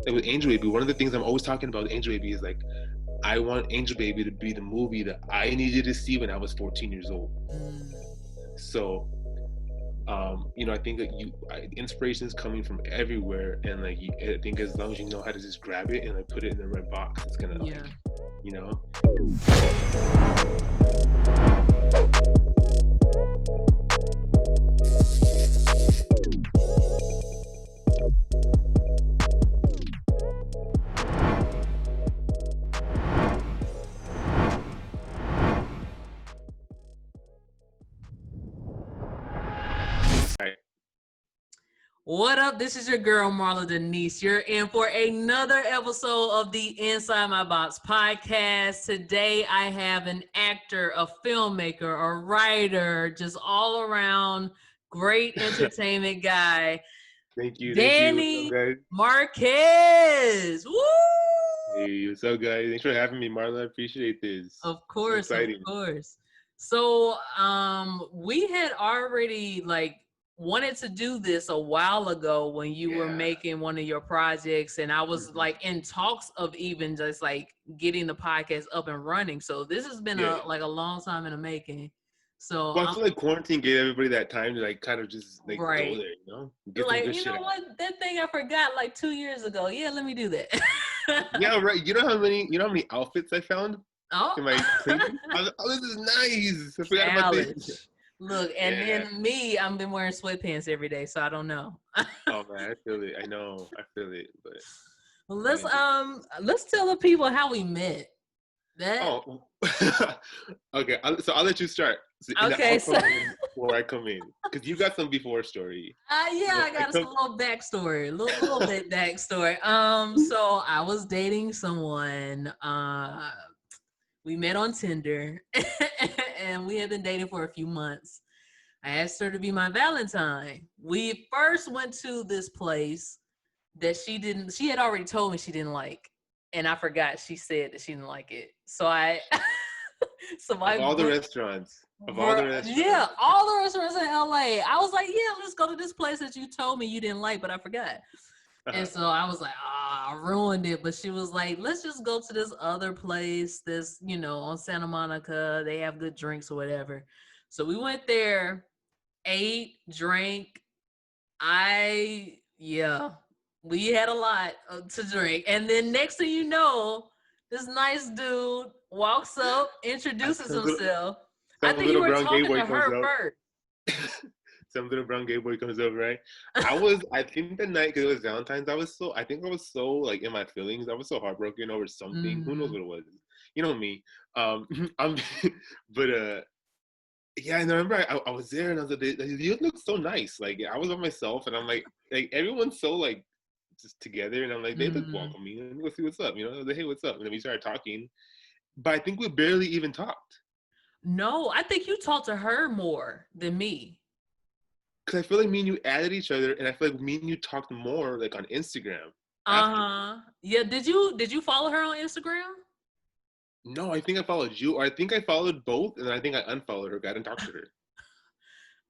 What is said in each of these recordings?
like with Angel Baby, one of the things I'm always talking about with Angel Baby is like, I want Angel Baby to be the movie that I needed to see when I was 14 years old. So, I think that inspiration is coming from everywhere, and like I think as long as you know how to just grab it and like put it in the right box, it's gonna like, Yeah. you know. Right. What up? This is your girl, Marla Denise. You're in for another episode of the Inside My Box podcast. Today, I have an actor, a filmmaker, a writer, just all around great entertainment guy, Thank you. What's up, Danny guys? Marquez. Woo! Hey, what's up, guys? Thanks for having me, Marla. I appreciate this. Of So course, of exciting. course. So, we had already wanted to do this a while ago when you were Yeah. making one of your projects, and I was Mhm. like in talks of even just like getting the podcast up and running. So this has been Yeah. a long time in the making. So Well, I I'm feel like quarantine gave everybody that time to like kind of just like go right. there, get some Like, good you shit know out. what? That thing I forgot like 2 years ago. Yeah, let me do that. Yeah, right. You know how many outfits I found Oh. in my cleaning? I was like, oh, this is nice. I forgot about this. Challenge. Look, and Yeah. then me, I've been wearing sweatpants every day, so I don't know. Oh man, I feel it. I know. I feel it. But Well, what are you gonna do? let's tell the people how we met. That Oh, okay. So I'll let you start, and I'll okay, so come in before I come in because you got some before story. yeah, So I I got a come. little backstory, little bit backstory. So I was dating someone. We met on Tinder, and we had been dating for a few months. I asked her to be my Valentine. We first went to this place that she had already told me she didn't like, and I forgot she said that she didn't like it. So I so Of I all the booked restaurants, of all the yeah, restaurants. all the restaurants in LA. I was like, yeah, let's go to this place that you told me you didn't like, but I forgot. And Uh-huh. so I was like, I ruined it. But she was like, let's just go to this other place, this, on Santa Monica. They have good drinks or whatever. So we went there, ate, drank. Yeah, we had a lot to drink. And then next thing you know, this nice dude walks up, introduces Some little, himself. I some think you little were brown gay talking boy to comes her up. first. Some little brown gay boy comes up, right? I think the night because it was Valentine's, I think I was so like in my feelings. I was so heartbroken over something. Who knows Mm, what it was? You know me. Um, I'm, but yeah, and I remember I was there and I was like, you look so nice. Like I was by myself and I'm like everyone's so like just together and I'm like, they look mm. welcoming. Let me go see what's up. I was like, hey, what's up? And then we started talking. But I think we barely even talked. No, I think you talked to her more than me. Because I feel like me and you added each other, and I feel like me and you talked more like on Instagram after. Uh-huh. Yeah, did you follow her on Instagram? No, I think I followed you, or I think I followed both, and then I think I unfollowed her. I didn't talk to her.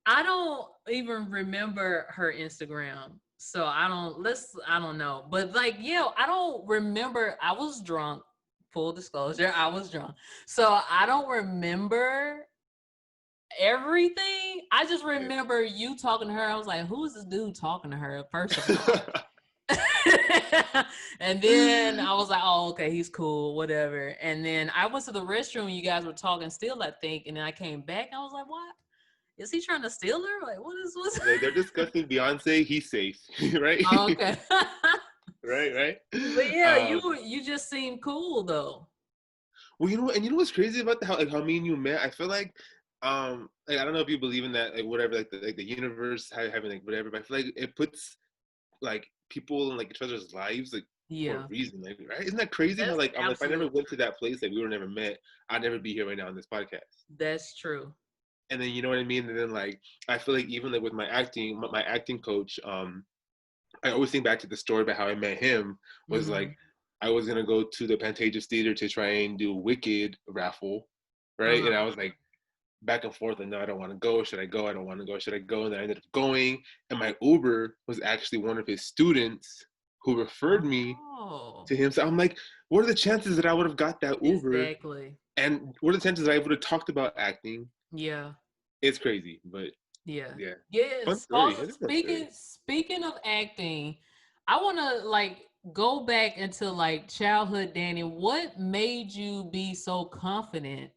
I don't even remember her Instagram. So I don't know. But like, yeah, I don't remember. I was drunk. Full disclosure, I was drunk. So I don't remember everything. I just Yeah. remember you talking to her. I was like, who is this dude talking to her, first of all? And then I was like, oh, okay, he's cool, whatever. And then I went to the restroom. You guys were talking still, I think. And then I came back. I was like, what? Is he trying to steal her? Like, what's Like they're discussing Beyonce. He's safe, right? Oh, okay. Right. But yeah, Um, you just seem cool though. well, and you know what's crazy about how me and you met? I feel like I don't know if you believe in that, like whatever, like the universe having like whatever, but I feel like it puts like people in like each other's lives like for a Yeah, reason, like right? Isn't that crazy? How that's like I'm like if I never absolutely went to that place, like we were never met, I'd never be here right now on this podcast. that's true. And then you know what I mean? And then like I feel like even like with my acting, my acting coach, I always think back to the story about how I met him was like Mm-hmm. I was gonna go to the Pantages Theater to try and do Wicked raffle, right? And I Uh-huh. was like back and forth and no, I don't want to go. Should I go? I don't want to go. Should I go? And then I ended up going. And my Uber was actually one of his students who referred me Oh, to him. So I'm like, what are the chances that I would have got that Uber? exactly. And what are the chances that I would have talked about acting? Yeah. It's crazy, but Yeah. yeah, fun Yes. story. Also, It's a fun story. speaking of acting, I want to like go back into like childhood Danny. What made you be so confident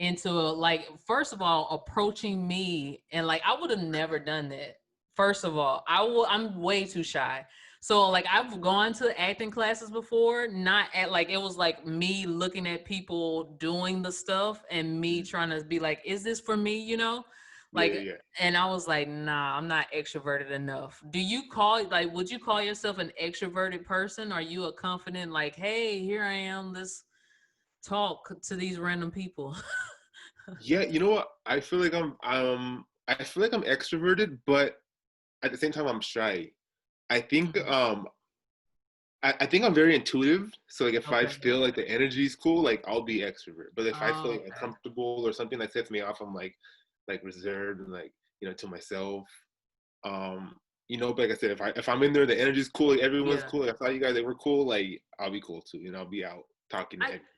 into like first of all approaching me and like I would have never done that. First of all, I'm way too shy. So like I've gone to acting classes before, not at like it was like me looking at people doing the stuff and me Mhm. trying to be like, is this for me, you know? Yeah, Like yeah. and I was like, nah, I'm not extroverted enough. Do you call like would you call yourself an extroverted person? Are you a confident like, hey, here I am, let's talk to these random people? Yeah, you know what? I feel like I'm extroverted, but at the same time I'm shy. I think Mhm. I think I'm very intuitive. So like if I Okay. feel like the energy is cool, like I'll be extrovert. But if I feel Oh, like okay. uncomfortable or something that sets me off, I'm like reserved and like, to myself. Um, but like I said, if I'm in there, the energy's cool, like everyone's Yeah. cool. Like I saw you guys, they were cool, like I'll be cool too. I'll be out talking to I everyone.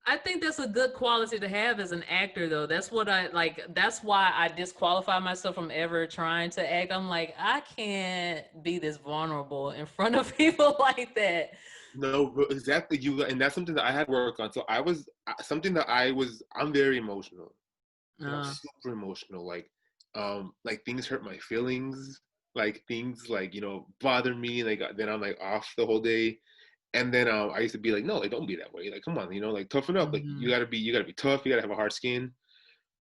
I think that's a good quality to have as an actor though. That's what I like that's why I disqualify myself from ever trying to act. I'm like, I can't be this vulnerable in front of people like that. No, but exactly. And that's something that I had to work on. So something that I'm very emotional. Like I'm Uh, super emotional. Like things hurt my feelings. Like things like bother me. Like then I'm like off the whole day. And then I used to be like, no, like don't be that way. Like come on, like toughen up. Like mhm. you gotta be tough. You gotta have a hard skin.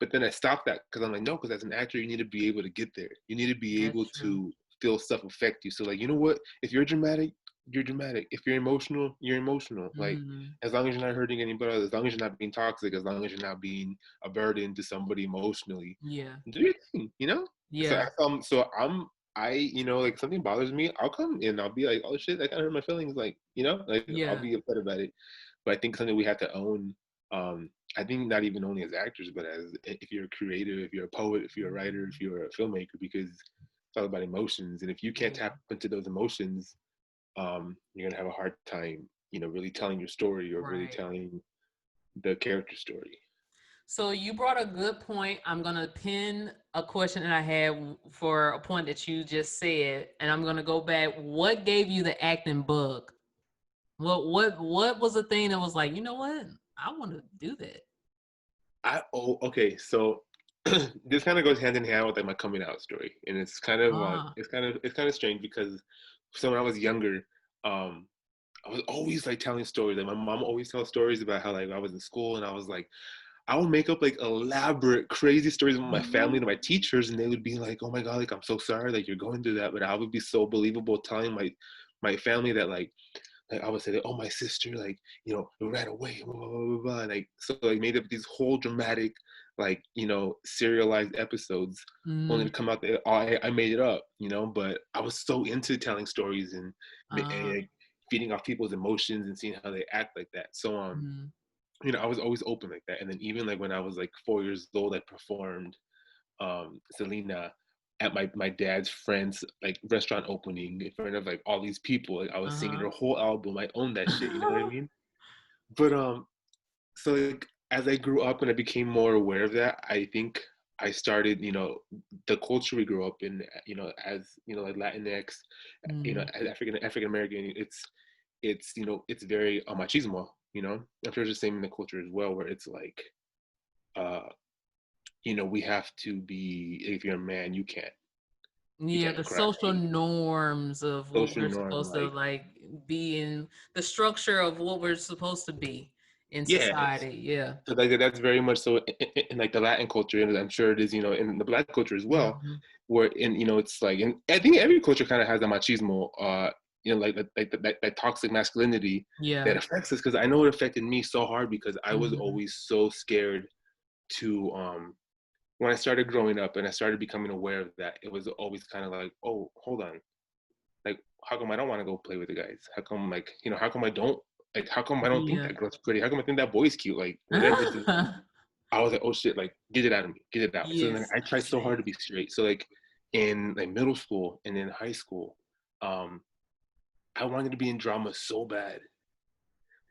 But then I stopped that because I'm like, no, because as an actor, you need to be able to get there. You need to be That's able true. to feel stuff affect you. So like, you know what? If you're dramatic, you're dramatic. If you're emotional, you're emotional. Like Mhm. as long as you're not hurting anybody, as long as you're not being toxic, as long as you're not being a burden to somebody emotionally, Yeah. do your thing. So Yeah. like something bothers me, I'll come and I'll be like, oh shit, that kind of hurt my feelings. Like I'll Yeah. be upset about it. But I think something we have to own. I think not even only as actors, but as if you're a creator, if you're a poet, if you're a writer, if Mhm. you're a filmmaker, because it's all about emotions. And if you can't Yeah. tap into those emotions, you're gonna have a hard time, really telling your story or really Right. telling the character story. So you brought a good point. I'm gonna pin a question that I had for a point that you just said, and I'm gonna go back. What gave you the acting bug? What was the thing that was like, you know what? I want to do that. Okay, so this kind of goes hand in hand with like my coming out story, and it's kind of Ah, strange because so when I was younger, um, I was always like telling stories. Like my mom always tells stories about how like I was in school and I was like I would make up like elaborate, crazy stories with my family to my teachers, and they would be like, "Oh my god, like I'm so sorry, like you're going through that." But I would be so believable telling my family that like I would say that, "Oh, my sister, like it ran away," blah, blah, blah, blah, blah. Like so, like made up these whole dramatic, like serialized episodes, only mm, to come out that I made it up, But I was so into telling stories and uh, like, feeding off people's emotions and seeing how they act like that. So mm, I was always open like that. And then even like when I was like 4 years old, I performed Selena at my dad's friend's like restaurant opening in front of like all these people. Like I was singing her uh-huh. whole album. I owned that shit. You know what I mean? But so like as I grew up and I became more aware of that, I think I started, the culture we grew up in, as like Latinx, Mm, as African American, it's very machismo. I'm sure it's the same in the culture as well, where it's like, uh, we have to be. If you're a man, you yeah, can't the cry. social norms of what Social we're norm, supposed to like like be in, the structure of what we're supposed to be in yeah. society. Yeah. So like that's very much so in like the Latin culture, and I'm sure it is, in the Black culture as well, Hmm. where it's like, and I think every culture kind of has a machismo, like that toxic masculinity Yeah. that affects us. Because I know it affected me so hard because I was Hmm. always so scared to when I started growing up and I started becoming aware of that. It was always kind of like, oh, hold on, like how come I don't want to go play with the guys? How come how come I don't how come I don't think Yeah. that girl's pretty? How come I think that boy's cute? Like whatever. So I was like, oh shit, like get it out of me, get it out. So then Yes. I tried so hard Same. to be straight. So like in like middle school and in high school, um, I wanted to be in drama so bad,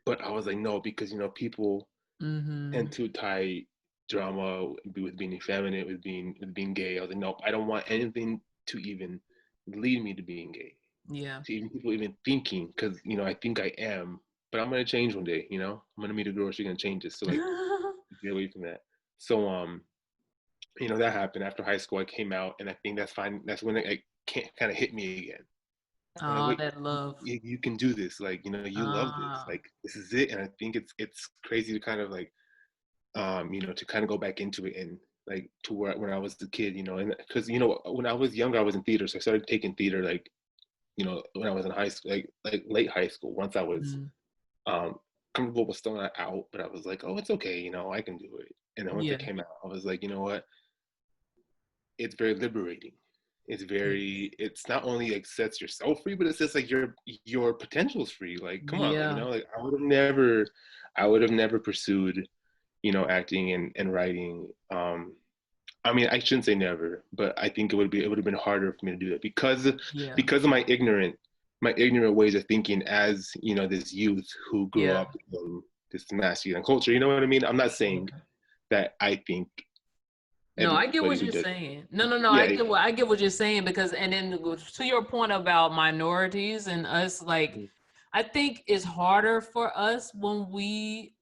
but I was like, no, because people tend Mm-hmm. to tie drama with being effeminate, with being gay. I was like, no, I don't want anything to even lead me to being gay, Yeah. to even people even thinking, because I think I am, but I'm gonna change one day. I'm gonna meet a girl, she's gonna change this. So like, get away from that. So that happened after high school. I came out, and I think that's fine. That's when it can't kind of hit me again. I'm like, Oh, wait, that love. you can do this. Like, you love this. Ah, Like, this is it. And I think it's crazy to kind of like, to kind of go back into it, and like to where when I was a kid, and because when I was younger, I was in theater, so I started taking theater like, when I was in high school, like late high school. Once I was mm, um comfortable, but still not out, but I was like, oh, it's okay, I can do it. And then once yeah. it came out, I was like, you know what? It's very liberating. Yes. It's not only like sets yourself free, but it's just like your potential's free. Like, come on, like, Yeah. like I would have never pursued, acting and writing. I mean, I shouldn't say never, but I think it would have been harder for me to do that Yeah. because of my ignorant ways of thinking as, this youth who grew Yeah. up in this masculine culture. You know what I mean? I'm not saying Yeah. that I think No, I get everybody what who you're does. saying. No. Yeah. I get what you're saying because, and then to your point about minorities and us, like, I think it's harder for us when we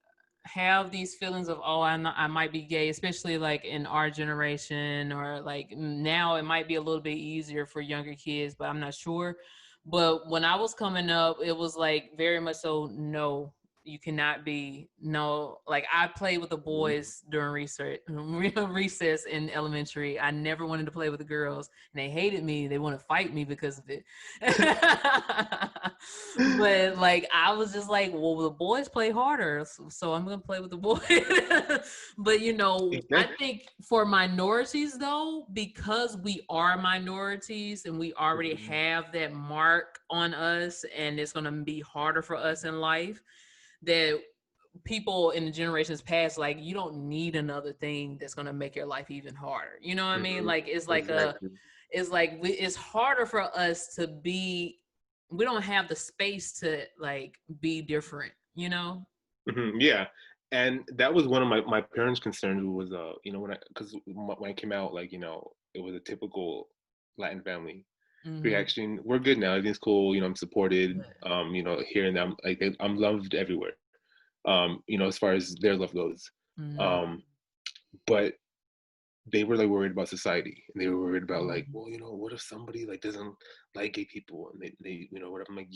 have these feelings of, oh, I might be gay, especially like in our generation, or like now it might be a little bit easier for younger kids, but I'm not sure. But when I was coming up, it was like very much so, no, you cannot be, no, like I played with the boys during recess in elementary. I never wanted to play with the girls, and they hated me. They want to fight me because of it. But like I was just like, well, the boys play harder, so I'm gonna play with the boys. But I Exactly. think for minorities though, because we are minorities and we already Mhm. have that mark on us, and it's gonna be harder for us in life, that people in the generations past, like, you don't need another thing that's going to make your life even harder. You know what I mean? Mhm. Like Exactly. it's harder for us to be, we don't have the space to like be different, you know? Yeah, and that was one of my parents' concerns was because when I came out, like, it was a typical Latin family Mm-hmm. reaction. We're good now. Everything's cool. I'm supported. Here and there, I'm loved everywhere. As far as their love goes. Mm-hmm. Um, but they were like worried about society, and they were worried about like, Mm-hmm. well, what if somebody like doesn't like gay people, and they whatever. I'm like,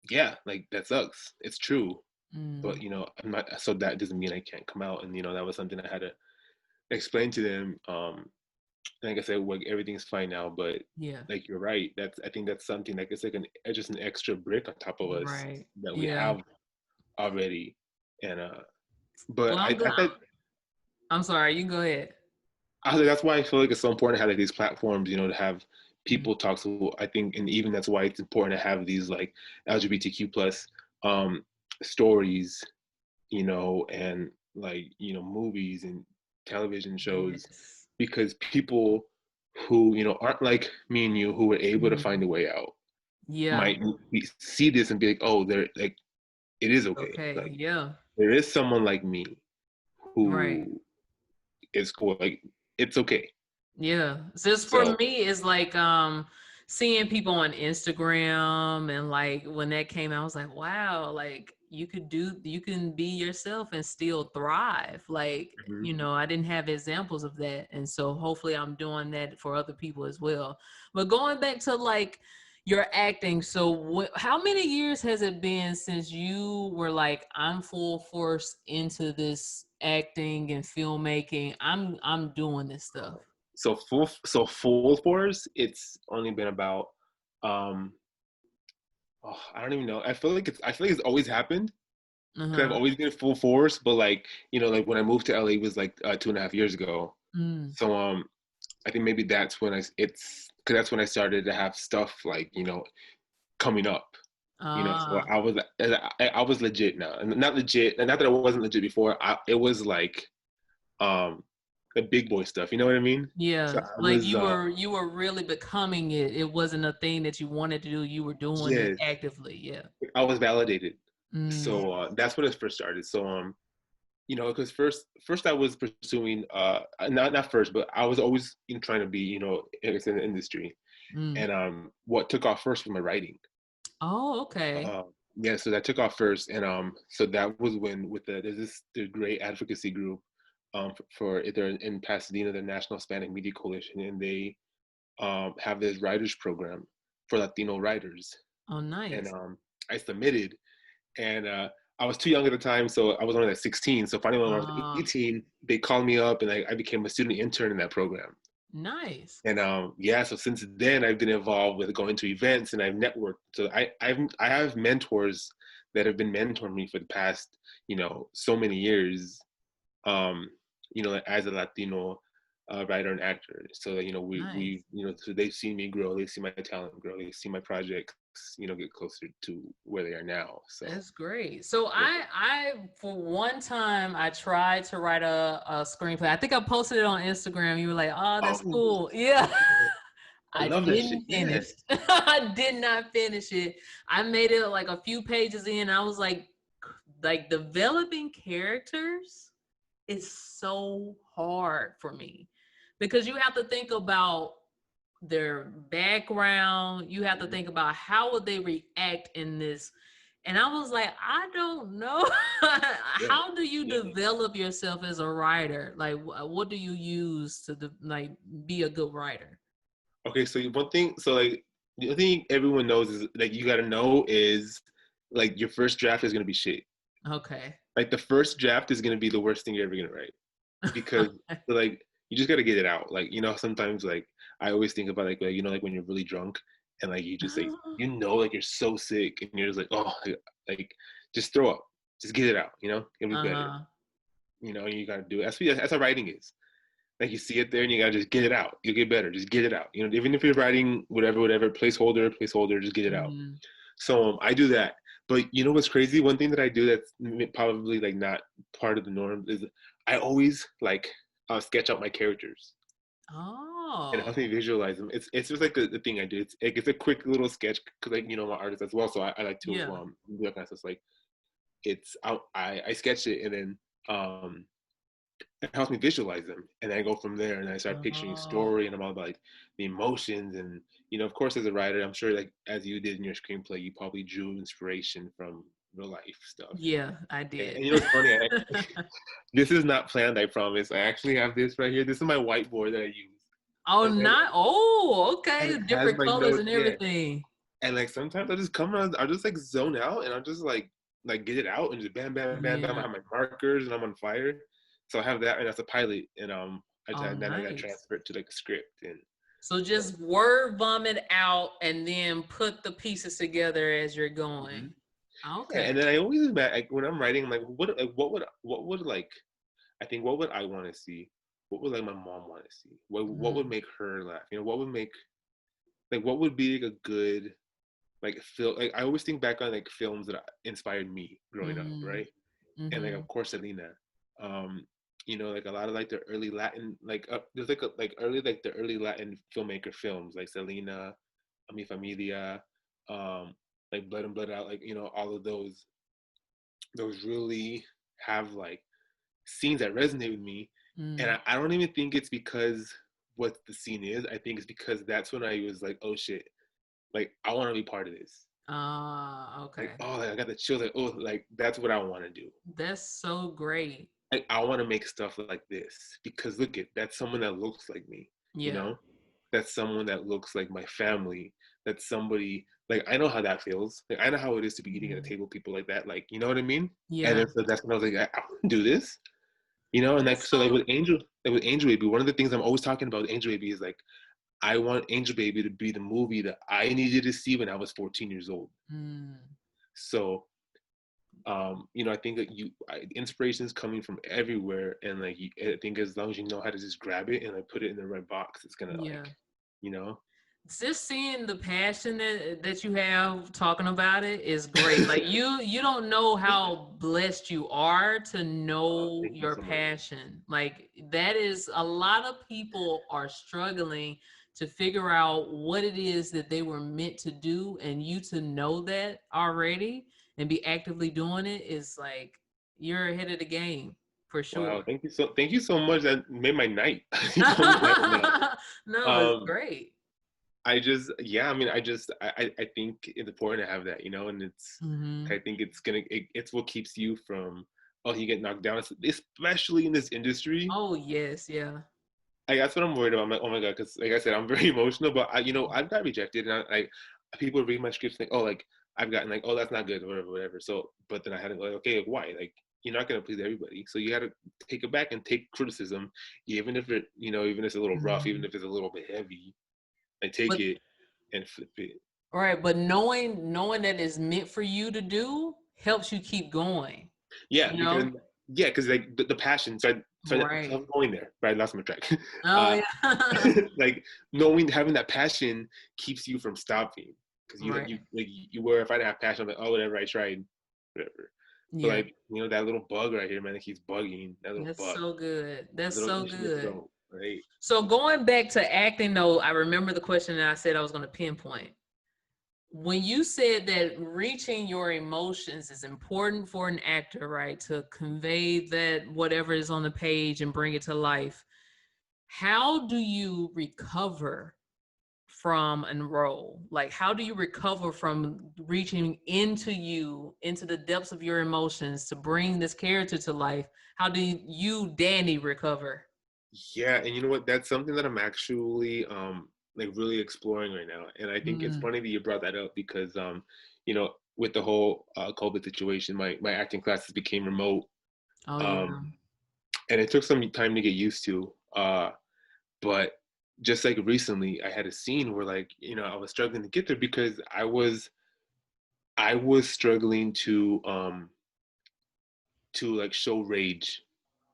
yeah, like that sucks. It's true. Mm-hmm. But I'm not, so that doesn't mean I can't come out. And that was something I had to explain to them. Like I said, like, everything's fine now, but Yeah. like, you're right. I think that's something like, it's like just an extra brick on top of us Right. that we Yeah. have already. And Well, but I'm I glad. think I'm sorry. You can go ahead. that's why I feel like it's so important to have like these platforms, to have Mm-hmm. people talk. So I think, and even that's why it's important to have these like LGBTQ plus stories, and like, movies and television shows, Yes. because people who, aren't like me and you, who were able to Mm-hmm. find a way out, Yeah. might see this and be like, oh, they're like, it is okay. Okay. Like, Yeah. there is someone like me Right. who is cool. Like, it's okay. Yeah. Just for So, me, it's like seeing people on Instagram, and like when that came out, I was like, wow, like you can be yourself and still thrive. Like, mhm. I didn't have examples of that. And so hopefully I'm doing that for other people as well. But going back to like your acting, so how many years has it been since you were like, I'm full force into this acting and filmmaking. I'm doing this stuff. So full force, it's only been about, um I don't even know. I feel like it's always happened, because I've Uh-huh. always been full force. But like, like when I moved to LA was like 2.5 years ago. Mm. So I think maybe that's when it's because that's when I started to have stuff like, coming up. So Ah. I was legit now, and not legit, and not that I wasn't legit before. It was like, um the big boy stuff. You know what I mean? So Yeah, I like was you were really becoming it. It wasn't a thing that you wanted to do. You were doing it yes, actively. Yeah. I was validated. Mm, So that's when it first started. So because first I was pursuing not first, but I was always trying to be it's in the industry, mm. and what took off first was my writing. Oh, okay. Yeah, so that took off first, and so that was when with the great advocacy group, for they're in Pasadena, the National Hispanic Media Coalition, and they have this writers program for Latino writers, Oh, and nice. I submitted, and I was too young at the time, so I was only like 16. So finally, when I was Uh, 18, they called me up, and I became a student intern in that program. nice. And yeah, so since then I've been involved with going to events and I've networked. So I have mentors that have been mentoring me for the past so many years. Um, as a Latino writer and actor. So that we Nice. so they've seen me grow, they see my talent grow, they see my projects get closer to where they are now. So That's great. So yeah. I for one time I tried to write a screenplay. I think I posted it on Instagram. You were like, "Oh, that's Oh, cool." Yeah. I I love that shit. didn't Yeah. finish. I did not finish it. I made it like a few pages in. I was like developing characters is so hard for me because you have to think about their background. You have to Mhm. think about how would they react in this. And I was like, I don't know. Yeah. How do you Yeah. develop yourself as a writer? Like, what do you use to like be a good writer? Okay, so one thing, so like the thing everyone knows is like you gotta know is like your first draft is gonna be shit. Okay. Like the first draft is gonna be the worst thing you're ever gonna write because like you just gotta get it out. Like sometimes like I always think about like when you're really drunk and like you just like like you're so sick and you're just like like just throw up, just get it out. It'll be better. Uh-huh. You gotta do it. That's how writing is. Like you see it there and you gotta just get it out. You'll get better. Just get it out. Even if you're writing whatever, placeholder, just get it out. Mm. So I do that. But you know what's crazy? One thing that I do that's probably like not part of the norm is I always like sketch out my characters and it Oh. helps me visualize them. It's just like the thing I do. It's a quick little sketch because like I'm an artist as well, so I like to Yeah. do that kind of stuff. Like I sketch it and then it helps me visualize them, and then I go from there and I start picturing a Oh. story and I'm all about like the emotions and of course as a writer I'm sure like as you did in your screenplay you probably drew inspiration from real life stuff. Yeah, I And did. it's funny, this is not planned, I promise. I actually have this right here. This is my whiteboard that I use, Oh, and not. Oh, and okay. it has Different my colors notes. and Yeah, everything. and like sometimes I just come around, I'll just like zone out and I'll just like get it out and just bam bam bam bam. I Yeah. have my markers and I'm on fire, so I have that and that's a pilot and Oh, then I got nice. transferred to like a script and So so. just word vomit out and then put the pieces together as you're Mhm. going. Yeah, Okay. and then I always like when I'm writing, like what would like I think what would I want to see? What would like my mom want to see? What would Mm, make her laugh? What would make like what would be like a good like film? Like I always think back on like films that inspired me growing up, mm, right? And like mm-hmm, of course Selena, um, like a lot of like the early Latin like there's like the early Latin filmmaker films like Selena, Mi Familia, um, like Blood and Blood Out, like all of those really have like scenes that resonate with me. And mm. I don't even think it's because what the scene is. I think it's because that's when I was like, oh shit, like I want to be part of this. Like, Okay. oh, like, I got the chills. Like, oh, like that's what I want to do. That's so great. Like, I want to make stuff like this because look at that's someone that looks like me. You Yeah. know, that's someone that looks like my family. That's somebody like I know how that feels. Like I know how it is to be eating at a Mhm. table with people like that. Like you know what I mean? And Yeah. then so that's when I was like, I want to do this. And like That's so like so. with Angel Baby, one of the things I'm always talking about with Angel Baby is like I want Angel Baby to be the movie that I needed to see when I was 14 years old. Mm, So I think that inspiration is coming from everywhere, and like I think as long as you know how to just grab it and like put it in the right box, it's gonna like, yeah. you know. just seeing the passion that you have talking about it is great. Like you don't know how blessed you are to know Thank you your so much. passion. Like that is a lot of people are struggling to figure out what it is that they were meant to do, and you to know that already and be actively doing it is like you're ahead of the game for Wow, sure. thank you so much. That made my night. You called me night now. No, it's Um, great. I just, yeah, I mean, I think it's important to have that, and Hmm. I think it's what keeps you from, oh, you get knocked down, especially in this industry. Oh yes, yeah. That's what I'm worried about. I'm like, oh my god, because like I said, I'm very emotional. But I've got rejected, and people read my scripts like, oh, like I've gotten like, oh, that's not good, or whatever, whatever. So, but then I had to go, like, okay, why? Like, you're not gonna please everybody, so you got to take it back and take criticism, even if even if it's a little rough, even Mhm. if it's a little bit heavy. I take But it and flip it. all right, but knowing that it's meant for you to do helps you keep going. Yeah, You because know? like the passion. So Right. I'm going there, but I lost my track. Oh Uh, yeah. like knowing having that passion keeps you from stopping because Right. you were if I didn't have passion, I'm like, oh, whatever, I tried, whatever. But Yeah. like that little bug right here, man, that keeps bugging, that little That's bug, so good. That's little so itch in the good. throat, right? So going back to acting though, I remember the question that I said I was going to pinpoint. When you said that reaching your emotions is important for an actor, right? To convey that whatever is on the page and bring it to life. How do you recover from a role? Like, how do you recover from reaching into into the depths of your emotions to bring this character to life? How do you, Danny, recover? Yeah, and you know what? That's something that I'm actually like really exploring right now. And I think it's Mm. funny that you brought that up because with the whole COVID situation, my acting classes became remote. Oh yeah. Um and it took some time to get used to. But just like recently I had a scene where like, I was struggling to get there because I was struggling to like show rage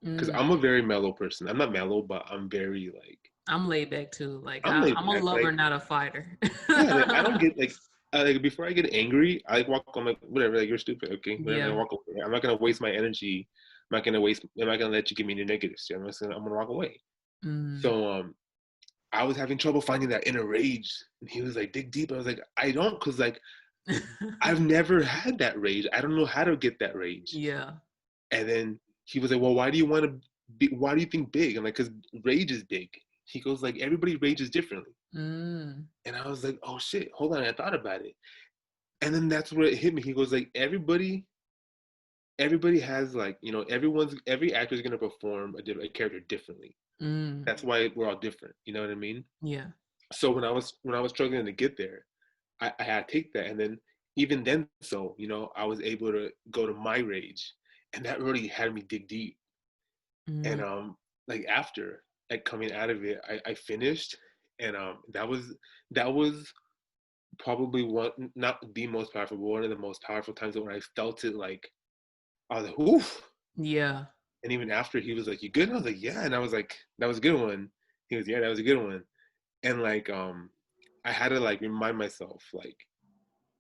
because Mm. I'm a very mellow person. I'm not mellow, but I'm very like I'm laid back too. Like I'm laid I'm a back. lover, Like not a fighter. yeah, like I don't get like before I get angry, I like walk. I'm like whatever, like you're stupid. Okay, whatever. I Yeah. walk away. I'm not gonna waste my energy. I'm not gonna waste. I'm not gonna let you give me the negatives. I'm gonna walk away. Mm. So I was having trouble finding that inner rage, and he was like, dig deep. I was like, I don't, cause like I've never had that rage. I don't know how to get that rage. Yeah. And then he was like, well, why do you want to be? Why do you think big? I'm like, cause rage is big. He goes like, everybody rages differently. Mm. And I was like, oh shit, hold on, I thought about it. And then that's where it hit me. He goes like, everybody has like, every actor is gonna perform a character differently. Mm. That's why we're all different. You know what I mean? Yeah. So when I was struggling to get there, I had to take that, and then even then, so I was able to go to my rage, and that really had me dig deep. And Mm. like after like coming out of it, I finished, and that was probably one, not the most powerful, but one of the most powerful times when I felt it. Like I was like, oof. Yeah. And even after, he was like, "You good?" And I was like, "Yeah." And I was like, "That was a good one." He was, "Yeah, that was a good one." And like, I had to like remind myself, like,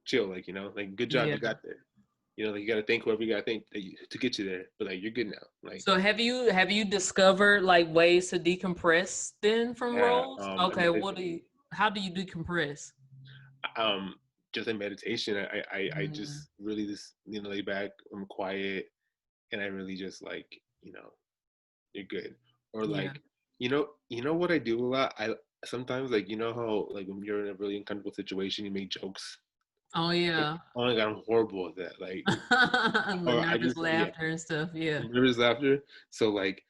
chill, like, like, good job, Yeah. you got there. Like, you got to thank whoever you got to thank to get you there. But like, you're good now. Like, So have you discovered like ways to decompress then from yeah, roles? I Okay, meditate, what do you how do you decompress? um, just like meditation. I Mm. just really just lay back. I'm quiet, and I really just like you're good. Or Yeah. like, what I do a lot. I sometimes like how like when you're in a really uncomfortable situation, you make jokes. Oh Like, yeah. oh my god, I'm horrible at that. Like, The or I nervous just yeah, laughter and stuff. Yeah. nervous laughter. So like,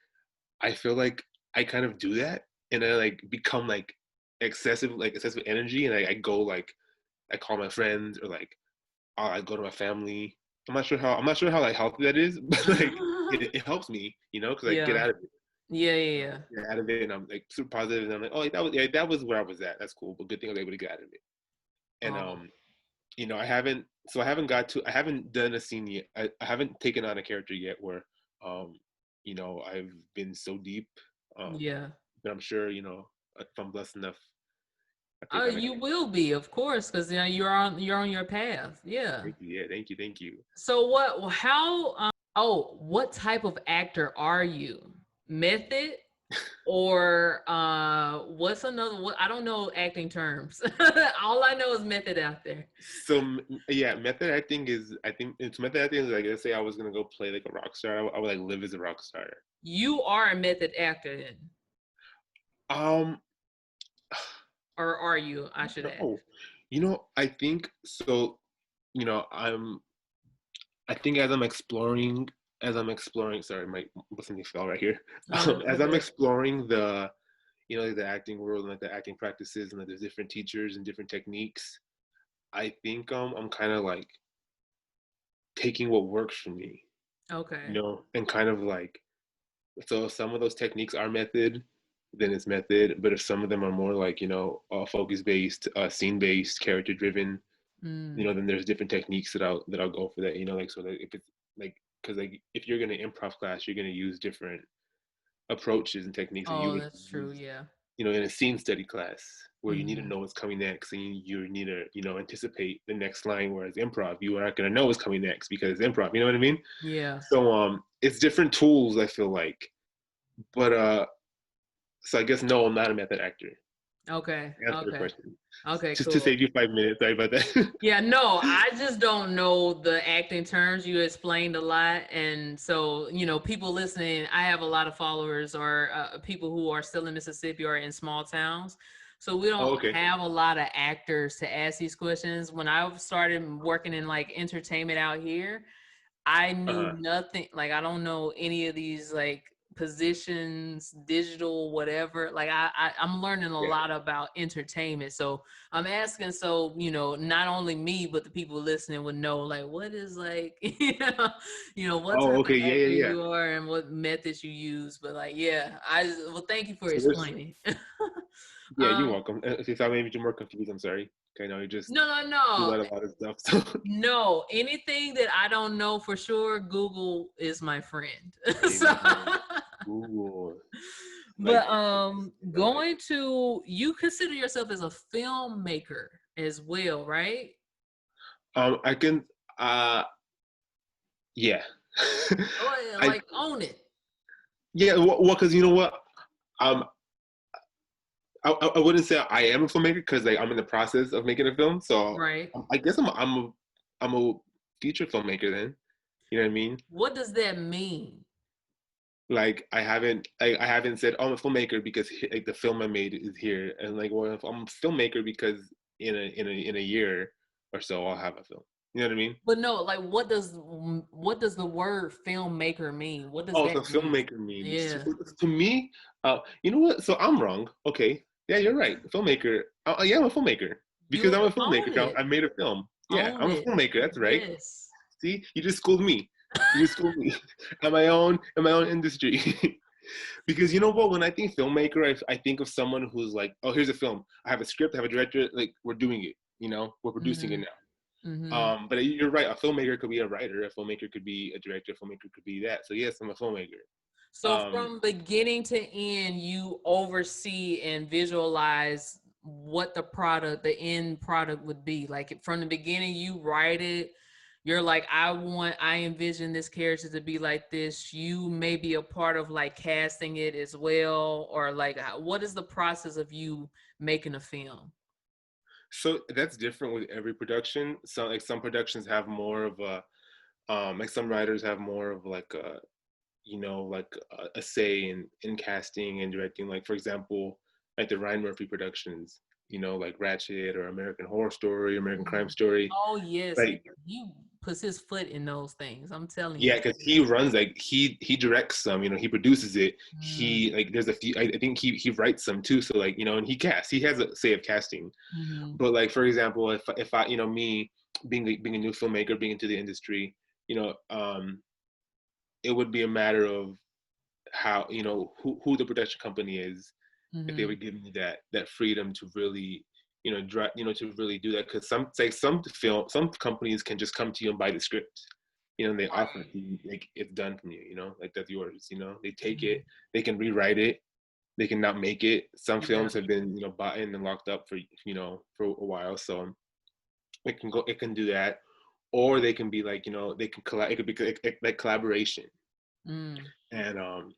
I feel like I kind of do that, and I like become like excessive energy, and I go like I call my friends or like I go to my family. I'm not sure how like healthy that is, but like it helps me, because I get Yeah. out of it. Yeah, yeah, yeah. Get out of it, and I'm like super positive, and I'm like, oh, that was where I was at. That's cool, but good thing I was able to get out of it. And Oh, I haven't done a scene yet. I haven't taken on a character yet where, um, I've been so deep. Um, yeah. but I'm sure, if I'm blessed enough, I think Oh, that makes you will be, of course, because you're on your path. Yeah. thank you. Yeah, thank you, thank you. So what? How? Oh, what type of actor are you? Method or what's another? What I don't know acting terms. All I know is method out there. So yeah, method acting is I think it's method acting is like let's say I was gonna go play like a rock star. I would like live as a rock star. You are a method actor then, Um, or are you? I should ask. no, I think so. I'm I think as I'm exploring, sorry, my something fell right here. Oh, no, As you're I'm good. exploring like the acting world and like the acting practices and like there's different teachers and different techniques. I think I'm kind of like taking what works for me, Okay. and kind of like so some of those techniques are method, then it's method. But if some of them are more like focus based, scene based, character driven, Mm. then there's different techniques that I'll go for that. Like so that if it's like because like if you're gonna improv class, you're gonna use different approaches and techniques that you Oh, would that's true. use, Yeah. in a scene study class where you need to Hmm. know what's coming next and you need to, anticipate the next line. Whereas improv, you are not gonna know what's coming next because it's improv. You know what I mean? Yeah. So it's different tools. I feel like, but so I guess no, I'm not a method actor. Okay. To answer the Okay. question, Okay. just to Cool. save you 5 minutes. Sorry about that. Yeah, no, I just don't know the acting terms. You explained a lot. And so, people listening, I have a lot of followers or people who are still in Mississippi or in small towns. So we Oh, don't okay. have a lot of actors to ask these questions. When I started working in like entertainment out here, I knew Uh-huh. nothing. Like, I don't know any of these like positions, digital, whatever. Like, I'm learning a Yeah. lot about entertainment. So I'm asking, so not only me but the people listening would know, like, what is like, what Oh, type of okay. Yeah, actor yeah, yeah. you are and what methods you use. But like, yeah, well, thank you for So there's explaining. Yeah, you're um, welcome. If you thought maybe you're more confused, I'm sorry. Okay, no, you just no, no, you no. learn a lot of stuff. So No, anything that I don't know for sure, Google is my friend. So, amen. Ooh, like but okay. going to you consider yourself as a filmmaker as well, right? I can yeah. Oh, yeah, I like own it, Yeah, well, because you know what, um, I wouldn't say I am a filmmaker because like I'm in the process of making a film. So right? I guess I'm a feature filmmaker then. You know what I mean? What does that mean? Like I haven't said, oh, I'm a filmmaker because like the film I made is here, and like, well, if I'm a filmmaker because in a year or so I'll have a film. You know what I mean? But no, like what does the word filmmaker mean? What does Oh, that so mean? filmmaker means Yeah, to me, you know what? So I'm wrong. Okay, yeah, you're right. Filmmaker. Yeah, I'm a filmmaker because you I'm a own filmmaker. I it, made a film. Yeah, own I'm a it. filmmaker. That's right. Yes. See, you just schooled me. You just schooled me in my own industry. Because you know what? When I think filmmaker, I think of someone who's like, oh, here's a film. I have a script. I have a director. Like we're doing it. We're producing it Mm-hmm. now. Mm-hmm. But you're right. A filmmaker could be a writer. A filmmaker could be a director. A filmmaker could be that. So yes, I'm a filmmaker. So Um, from beginning to end, you oversee and visualize what the end product would be. Like from the beginning, you write it. You're like, I envision this character to be like this. You may be a part of like casting it as well, or like, what is the process of you making a film? so that's different with every production. So like some productions have more of a, like some writers have more of like a say in casting and directing. Like for example, like the Ryan Murphy productions, like Ratchet or American Horror Story, American Crime Mhm. Story. Oh yes, Like he puts his foot in those things. I'm telling yeah, you. because he runs like he directs some, he produces it. Mm-hmm. He like there's a few. I think he writes some too. So like and he casts. He has a say of casting. Mm-hmm. But like for example, if I me being a new filmmaker, being into the industry, you know, um, it would be a matter of how who the production company is, if they Mm-hmm. would give me that freedom to really to really do that, because some companies can just come to you and buy the script, and they offer it Right. to you, like it's done from you, like that's yours, they take Mm-hmm. it, they can rewrite it, they can not make it. Some Yeah. films have been, bought in and locked up for, for a while. So it can do that, or they can be like, they can collab. It could be like collaboration. Mm. And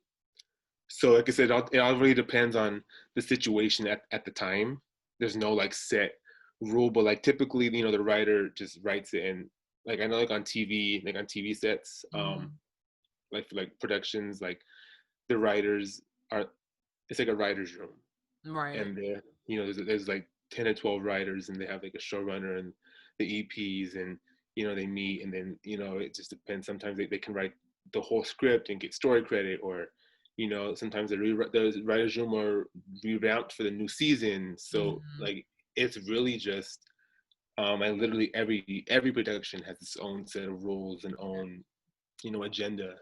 so like I said, it all really depends on the situation at the time. There's no like set rule, but like typically, the writer just writes it. And like I know like on TV, like on TV sets, Mm. like for like productions, like the writers are, it's like a writer's room. Right. And there, there's like 10 or 12 writers, and they have like a showrunner and the EPs, and they meet. And then it just depends. Sometimes they can write the whole script and get story credit, or sometimes the writers room are revamped for the new season. So Mm-hmm. like it's really just and literally every production has its own set of rules and own agenda.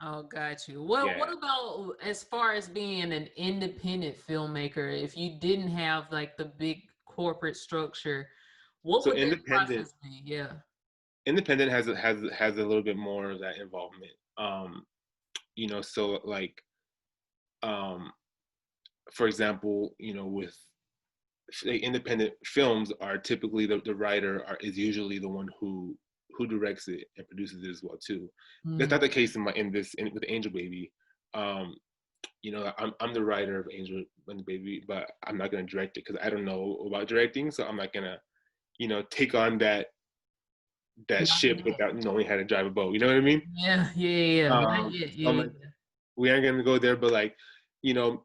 Oh, got you. What Yeah. about as far as being an independent filmmaker? If you didn't have like the big corporate structure, what So would that independent process be? Yeah. independent has a little bit more of that involvement. So like um for example, with say independent films are typically the writer is usually the one who directs it and produces it as well too. That's Mm. not the case with Angel Baby. um I'm the writer of Angel and the Baby, but I'm not going to direct it because I don't know about directing, so I'm not going to take on that Not ship yet. without knowing how to drive a boat, you know what I mean? Yeah, yeah, yeah. Not yet. So I'm Yeah, like, we aren't going to go there, but like, you know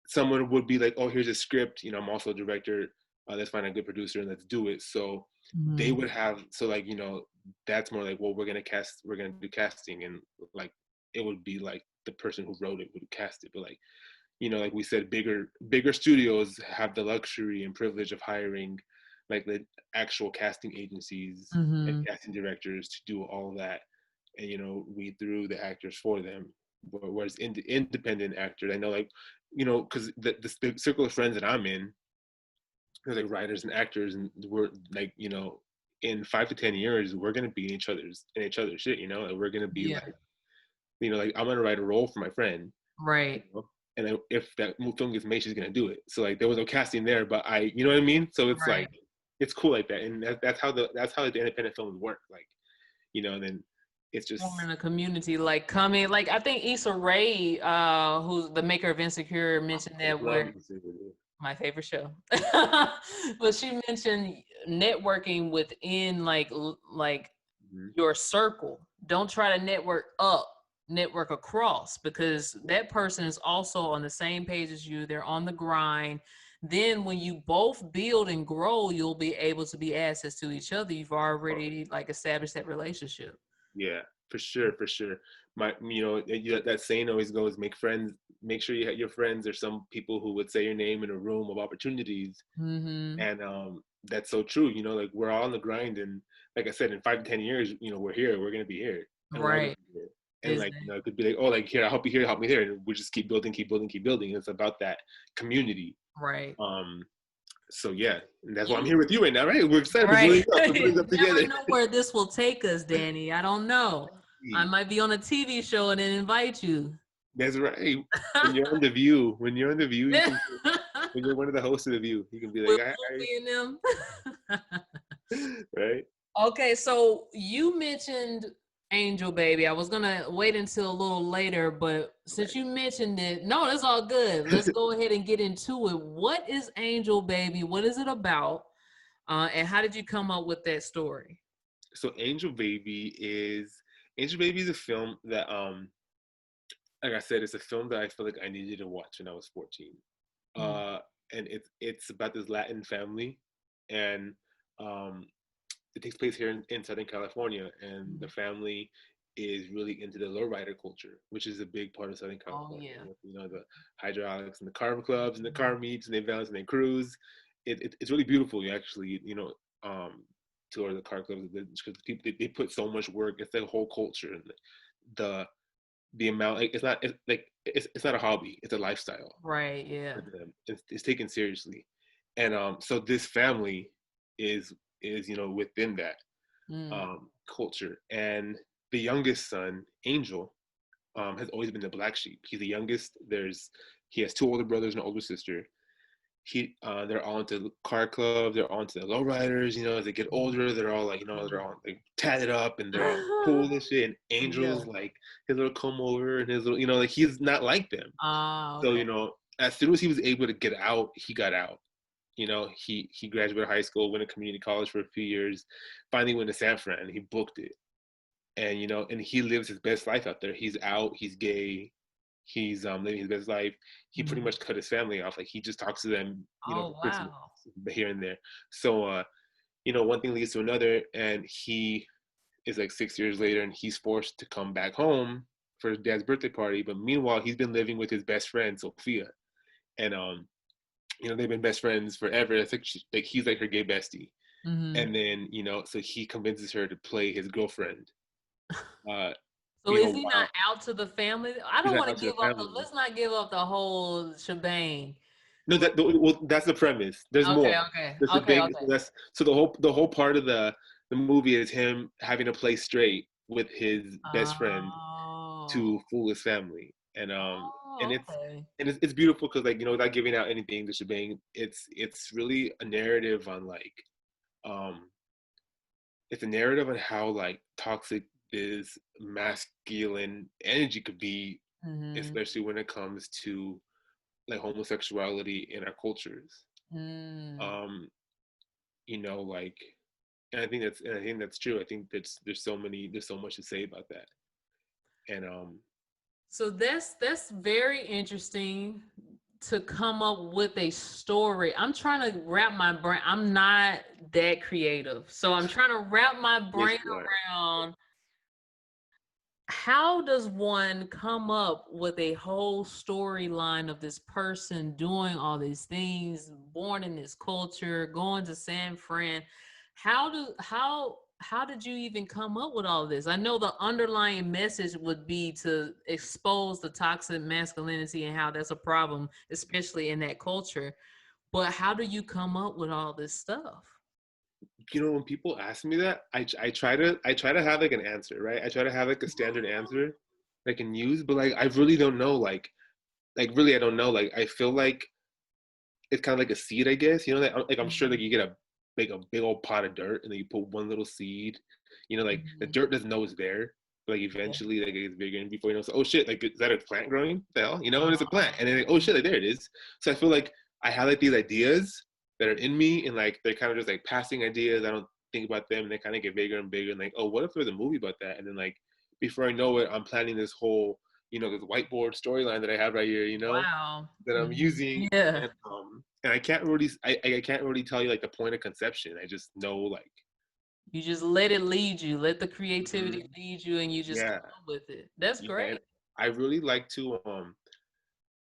someone would be like, oh, here's a script, I'm also a director, let's find a good producer and let's do it. So they yeah. would have, so like, that's more like, well, we're going to do casting, and like it would be like the person who wrote it would cast it. But like, like we said, bigger studios have the luxury and privilege of hiring like the actual casting agencies and Mm-hmm. casting directors to do all that, and weed through the actors for them. Whereas independent actors, I know, like, because the circle of friends that I'm in, there's like writers and actors, and we're like, in 5 to 10 years, we're gonna be in each other's shit, and we're gonna be Yeah. like, like I'm gonna write a role for my friend, Right. and if that film gets made, she's gonna do it. So like there was no casting there, but you know what I mean. So it's Right. like it's cool like that, and that's how the independent films work. Like, and then it's just Forming a community, like coming, like I think Issa Rae, who's the maker of Insecure, mentioned that love where music. my favorite show, but she mentioned networking within like Mhm. your circle. Don't try to network up, network across, because that person is also on the same page as you. They're on the grind. Then when you both build and grow, you'll be able to be assets to each other. You've already like established that relationship. Yeah, for sure, for sure. That saying always goes: make friends. Make sure your friends are some people who would say your name in a room of opportunities. Mm-hmm. And that's so true. Like we're all on the grind, and like I said, in 5 to 10 years, we're here. We're gonna be here, and we're all gonna Right. be here. And Is like, that it could be like, oh, like here, I'll help you here, help me there, and we just keep building, keep building, keep building. It's about that community. right? Um, so yeah, and that's why I'm You here with you right now, right? We're excited for right. building up, for building up Never together. know where this will take us, Danny. I don't know. I might be on a TV show and then invite you. That's right. When you're on the View, you can. When you're one of the hosts of the View, you can be With like, Wolfie and them. right? Okay, so you mentioned Angel Baby. I was gonna wait until a little later, but since you mentioned it, no, that's all good. Let's go ahead and get into it. What is Angel Baby? What is it about? And how did you come up with that story? So Angel Baby is a film that like I said, it's a film that I feel like I needed to watch when I was 14. Mm. Uh, and it's about this Latin family, and um, it takes place here in Southern California, and the Mhm. family is really into the lowrider culture, which is a big part of Southern Oh California. yeah. With, the hydraulics and the car clubs and the Mhm. car meets and the events and the cruise. It's really beautiful. You actually, tour the car clubs because people they put so much work. It's the whole culture and the the amount. Like, it's not a hobby. It's a lifestyle Right. for Yeah. them. It's taken seriously, and so this family is within that Mm. culture. And the youngest son, Angel, has always been the black sheep. He's the youngest. He has two older brothers and an older sister. They're all into car clubs. They're all into the lowriders. You know, as they get older, they're all like, you know, they're all like tatted up and they're all cool and shit. And Yeah. Angel's like his little comb over and his little, you know, like he's not like them. Ah, So okay. you know, as soon as he was able to get out, he got out. You know, he graduated high school, went to community college for a few years, finally went to San Fran, and he booked it. And you know, and he lives his best life out there. He's out, he's gay, he's living his best life. He pretty Mhm. much cut his family off. Like he just talks to them, you know, Oh, for Christmas wow. here and there. So you know, one thing leads to another, and he is like 6 years later, and he's forced to come back home for his dad's birthday party. But meanwhile, he's been living with his best friend Sophia, and you know, they've been best friends forever. I think like he's like her gay bestie. Mhm. And then, you know, so he convinces her to play his girlfriend. Uh, So you know, is he not while out to the family? I he's don't not want out to to the give up the. family. Let's not give up the whole shebang. No, But well, that's the premise. There's okay, more. okay, There's a okay, big. okay. That's so the whole part of the movie is him having to play straight with his best friend Oh, to fool his family, and oh, okay. it's beautiful because like you know without giving out anything, the shebang. It's really a narrative on like um it's a narrative on how like toxic this masculine energy could be, Mhm. especially when it comes to like homosexuality in our cultures. Mm. Um, you know, like, and I think that's true. I think there's so much to say about that, and So that's very interesting to come up with a story. I'm trying to wrap my brain. I'm not that creative. So I'm trying to wrap my yes, brain you are. around how does one come up with a whole storyline of this person doing all these things, born in this culture, going to San Fran? How did you even come up with all this? I know the underlying message would be to expose the toxic masculinity and how that's a problem, especially in that culture. But how do you come up with all this stuff? You know, when people ask me that, I try to have like an answer, right? I try to have like a standard answer I can use, but like I really don't know, like really I don't know. Like I feel like it's kind of like a seed, I guess. You know, like I'm sure like Mhm, you get a like a big old pot of dirt, and then you put one little seed. You know, like the mhm. dirt doesn't know it's there. But like Yeah. eventually, like it gets bigger, and before you know, so oh shit, like is that a plant growing? What the hell, you know, and it's a plant, and then like, oh shit, like there it is. So I feel like I have like these ideas that are in me, and like they're kind of just like passing ideas. I don't think about them, and they kind of get bigger and bigger, and like, oh, what if there's a movie about that? And then like before I know it, I'm planning this whole, you know, this whiteboard storyline that I have right here, you know, Wow. that I'm Mhm. using, Yeah. and I can't really I can't really tell you like the point of conception. I just know like You just let it lead you. Let the mhm, creativity lead you, and you just yeah, come up with it. That's yeah. And great. I really like to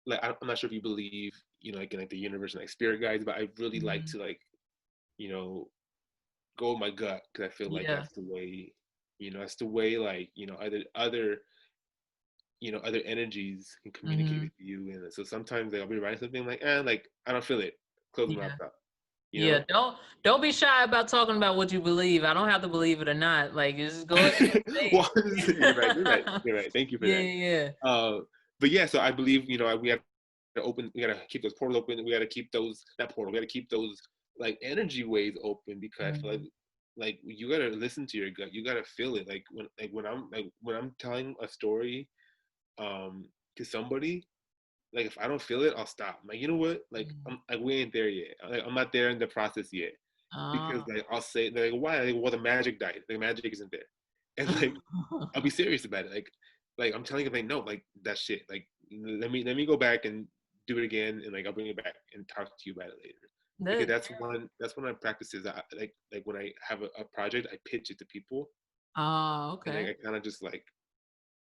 like I'm not sure if you believe, you know, like in like the universe and like spirit guides, but I really like Mhm. to like, you know, go with my gut because I feel like Yeah. that's the way, you know, that's the way like, you know, other you know, other energies can communicate Hmm. with you. And so sometimes like, I'll be writing something like I don't feel it. Close my Yeah. laptop, you Yeah. know? Don't be shy about talking about what you believe. I don't have to believe it or not. Like just go ahead and say Well, you're right. You're right. it. You're right. Thank you for Yeah. that. Yeah. But yeah, so I believe you know we got to open. We got to keep those portals open. We got to keep those that portal. We got to keep those like energy ways open because I feel Mhm. like you got to listen to your gut. You got to feel it. Like when I'm telling a story to somebody, like if I don't feel it, I'll stop. I'm like you know what? Like Mhm. I'm like we ain't there yet. Like I'm not there in the process yet because Oh. like I'll say they're like why? Like, well the magic died. The magic isn't there. And like I'll be serious about it. Like I'm telling you, like no, like that shit. Like let me go back and do it again, and like I'll bring it back and talk to you about it later. Because That, that's one of my practices. Like when I have a project, I pitch it to people, oh, and okay. I kind of just like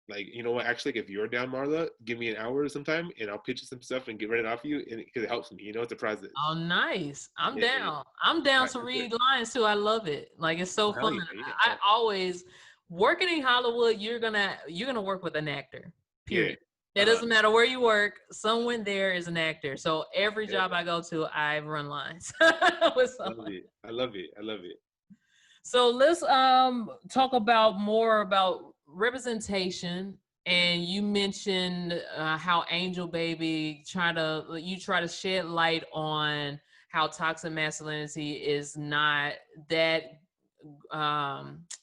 you know what? Actually, like, if you're down, Marla, give me an hour or sometime, and I'll pitch you some stuff and get rid off you, and because it helps me. You know, it's a process. Oh, nice. I'm Yeah, yeah. down. I'm All down right, to for sure. read lines too. I love it. Like it's so Oh hell fun. yeah, yeah. I always working in Hollywood, you're gonna work with an actor. Yeah. Period. It Uh huh. doesn't matter where you work, someone there is an actor. So every Yeah. job I go to, I run lines with I love someone. it. I love it. I love it. So let's talk about more about representation. And you mentioned how Angel Baby try to shed light on how toxic masculinity is not that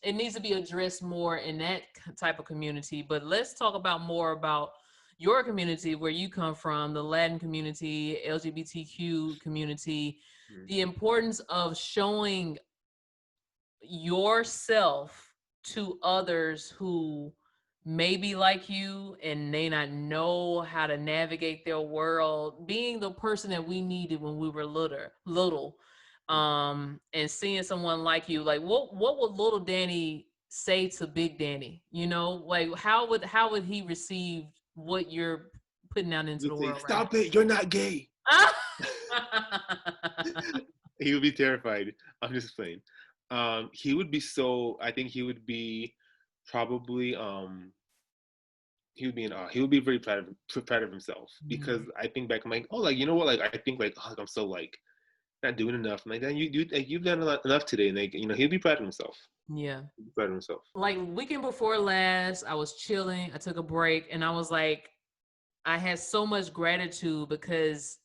it needs to be addressed more in that type of community. But let's talk about more about your community, where you come from, the Latin community, LGBTQ community, Mhm. the importance of showing yourself to others who may be like you and may not know how to navigate their world, being the person that we needed when we were little, and seeing someone like you. Like, what would little Danny say to Big Danny? You know, like how would he receive what you're putting out into You'd the say, world right "Stop it! You're not gay." now? He would be terrified. I'm just playing. He would be so. I think he would be probably. He would be very proud of himself, because Mm, I think back, I'm like, oh, like, you know what, like, I think like, oh, like, I'm so like not doing enough. I'm like, then you like, you've done enough today, and like, he'll be proud of himself. yeah. He'll be proud of himself. Like weekend before last, I was chilling. I took a break and I was like, I had so much gratitude because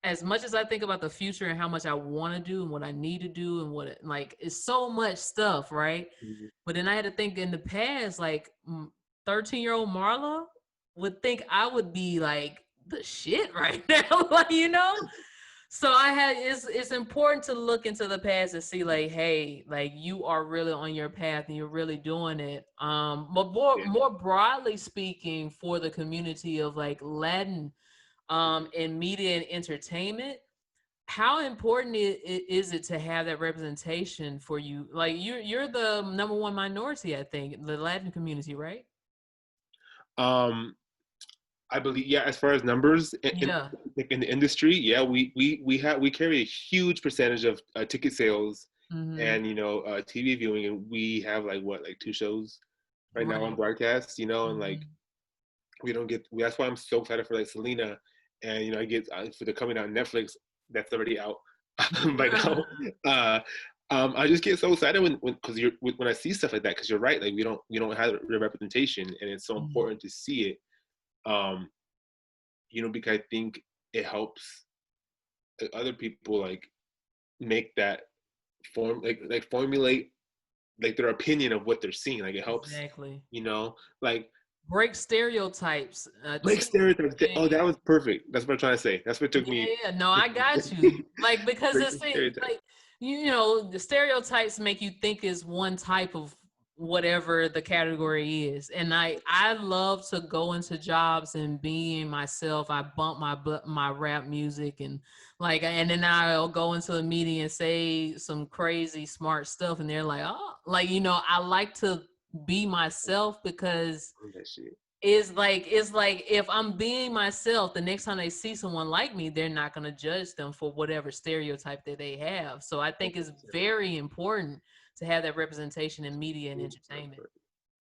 as much as I think about the future and how much I want to do and what I need to do and like it's so much stuff, right? Mhm. But then I had to think in the past, like 13-year-old Marla would think I would be like the shit right now, like so it's important to look into the past and see like, hey, like you are really on your path and you're really doing it. But Yeah. more broadly speaking, for the community of like Latin in media and entertainment, how important is it to have that representation for you? Like you're the number one minority, I think, in the Latin community, right? Um, I believe, yeah. As far as numbers Yeah. in the industry, yeah, we carry a huge percentage of ticket sales Mm-hmm. and TV viewing, and we have like what, like two shows right now on Right. broadcast, and like Mm-hmm. we don't get. That's why I'm so excited for like Selena, and I get for the coming out on Netflix. That's already out by now. Uh, I just get so excited when because when I see stuff like that, because you're right, like we don't have the representation, and it's so important to see it. Um, because I think it helps other people like make that formulate like their opinion of what they're seeing. Like it helps, Exactly. like Break stereotypes. break Change stereotypes. yeah, Oh, that was perfect. That's what I'm trying to say. That's what took yeah, me. yeah. No, I got you. Like because Break it's the stereotype. like the stereotypes make you think is one type of whatever the category is, and I love to go into jobs and being myself. I bump my rap music and like, and then I'll go into a meeting and say some crazy smart stuff, and they're like, oh, like I like to be myself because Oh, that shit. it's like if I'm being myself, the next time they see someone like me, they're not gonna judge them for whatever stereotype that they have. So I think it's 100%. very important to have that representation in media and Super entertainment. important.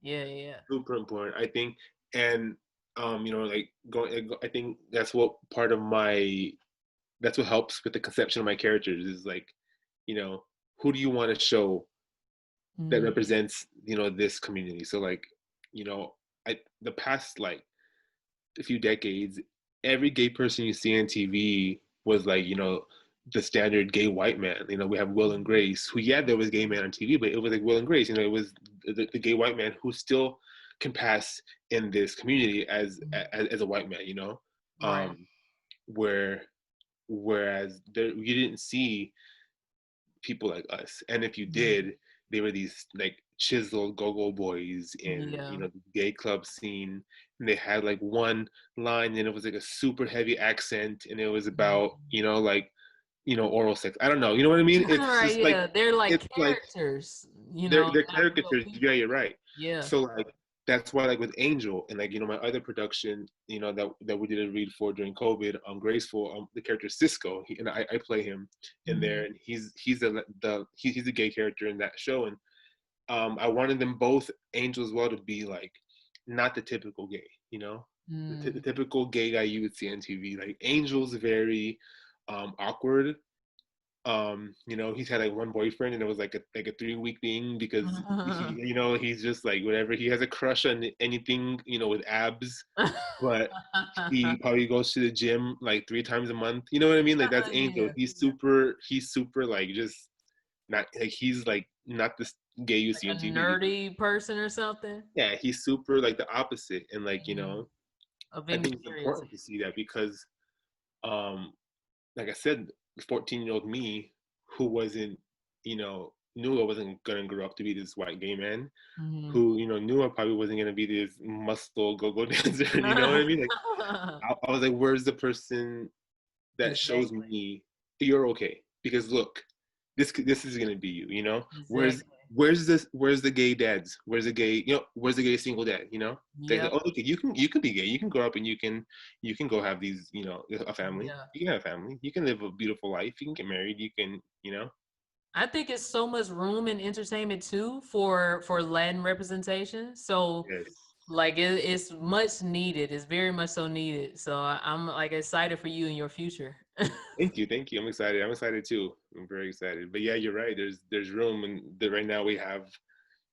Yeah, yeah. Super important. I think, and like going. I think that's what part of my. That's what helps with the conception of my characters is like, you know, who do you want to show that Mm, represents this community. So like, the past like a few decades, every gay person you see on TV was like, the standard gay white man. We have Will and Grace, who, yeah, there was gay man on TV, but it was like Will and Grace. It was the gay white man who still can pass in this community as a white man. right. Um, where whereas you didn't see people like us. And if you Mm, did, they were these like chiseled go-go boys in yeah. the gay club scene. And they had like one line, and it was like a super heavy accent, and it was Mm. about like oral sex. I don't know, you know what I mean? It's Right. just like Yeah. They're like it's like characters. they're Not real caricatures. Yeah, people. you're right. Yeah. So like that's why like with Angel and like my other production, that we did a read for during COVID, Graceful, the character Cisco, and I play him in Mm, there, and he's a gay character in that show, and I wanted them both, Angel as well, to be like not the typical gay, the mm, typical gay guy you would see on TV. Like Angel's very awkward, You know, he's had like one boyfriend, and it was like a 3 week thing because he, you know, he's just like whatever. He has a crush on anything, you know, with abs, but he probably goes to the gym like 3 times a month. You know what I mean? Like that's Angel. Yeah, He's super like just not like he's like not this gay you like see a on TV. nerdy person or something. Yeah, he's super like the opposite, and like you Mhm. know, Of I think it's important immaturity. to see that because, um, like I said, 14-year-old me who wasn't, you know, knew I wasn't gonna grow up to be this white gay man, Mhm. who you know knew I probably wasn't gonna be this muscle go-go dancer. You know what I mean? Like I was like, where's the person that shows Exactly. me you're okay? Because look, this is gonna be you. You know, Exactly. where's the gay dads? Where's the gay, you know, where's the gay single dad? You know, like, Yep. oh, okay, you can be gay. You can grow up and you can go have these, you know, a family. Yeah. You can have a family. You can live a beautiful life. You can get married. You can, you know. I think it's so much room in entertainment too for Latin representation. So Yes. like it's much needed. It's very much so needed. So I'm like excited for you in your future. Thank you, thank you. I'm excited. I'm excited too. I'm very excited. But yeah, you're right. There's room, and right now we have